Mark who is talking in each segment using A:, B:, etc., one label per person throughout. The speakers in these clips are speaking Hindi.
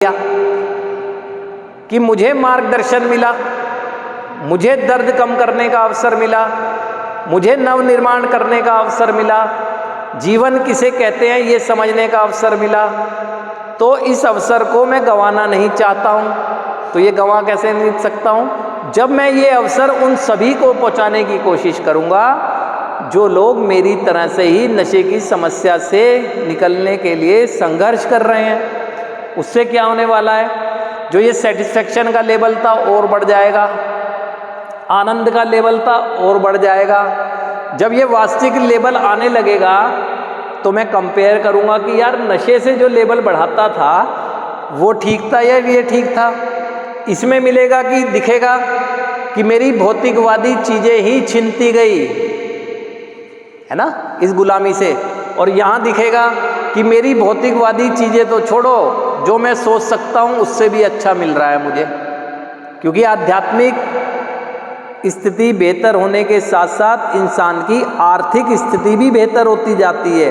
A: कि मुझे मार्गदर्शन मिला, मुझे दर्द कम करने का अवसर मिला, मुझे नवनिर्माण करने का अवसर मिला, जीवन किसे कहते हैं ये समझने का अवसर मिला, तो इस अवसर को मैं गंवाना नहीं चाहता हूँ। तो ये गंवा कैसे नहीं सकता हूँ? जब मैं ये अवसर उन सभी को पहुँचाने की कोशिश करूँगा जो लोग मेरी तरह से ही नशे की समस्या से निकलने के लिए संघर्ष कर रहे हैं। उससे क्या होने वाला है? जो ये सेटिस्फेक्शन का लेवल था और बढ़ जाएगा, आनंद का लेवल था और बढ़ जाएगा। जब ये वास्तविक लेवल आने लगेगा तो मैं कंपेयर करूँगा कि यार नशे से जो लेवल बढ़ाता था वो ठीक था या ये ठीक था। इसमें मिलेगा कि दिखेगा कि मेरी भौतिकवादी चीज़ें ही छिनती गई है ना इस गुलामी से, और यहाँ दिखेगा कि मेरी भौतिकवादी चीज़ें तो छोड़ो, जो मैं सोच सकता हूँ उससे भी अच्छा मिल रहा है मुझे। क्योंकि आध्यात्मिक स्थिति बेहतर होने के साथ साथ इंसान की आर्थिक स्थिति भी बेहतर होती जाती है।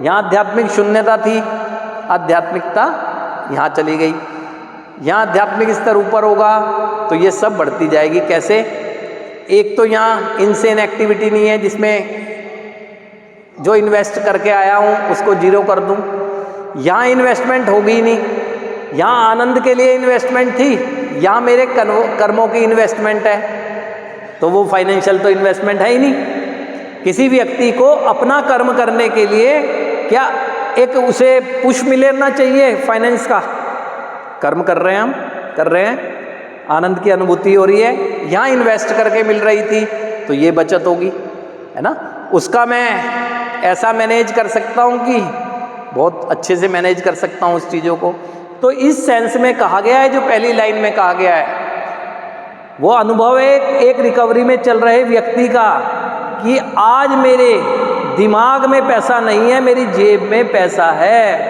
A: यहाँ आध्यात्मिक शून्यता थी, आध्यात्मिकता यहाँ चली गई। यहाँ आध्यात्मिक स्तर ऊपर होगा तो ये सब बढ़ती जाएगी। कैसे? एक तो यहाँ इनसेन एक्टिविटी नहीं है जिसमें जो इन्वेस्ट करके आया हूँ उसको जीरो कर दूँ। यहाँ इन्वेस्टमेंट होगी ही नहीं। यहाँ आनंद के लिए इन्वेस्टमेंट थी, यहाँ मेरे कर्मों की इन्वेस्टमेंट है, तो वो फाइनेंशियल तो इन्वेस्टमेंट है ही नहीं। किसी व्यक्ति को अपना कर्म करने के लिए क्या एक उसे पुश मिलना चाहिए फाइनेंस का? कर्म कर रहे हैं, हम कर रहे हैं, आनंद की अनुभूति हो रही है, यहाँ इन्वेस्ट करके मिल रही थी तो ये बचत होगी, है ना। उसका मैं ऐसा मैनेज कर सकता हूँ कि बहुत अच्छे से मैनेज कर सकता हूँ उस चीज़ों को। तो इस सेंस में कहा गया है, जो पहली लाइन में कहा गया है वो अनुभव है एक रिकवरी में चल रहे व्यक्ति का कि आज मेरे दिमाग में पैसा नहीं है, मेरी जेब में पैसा है।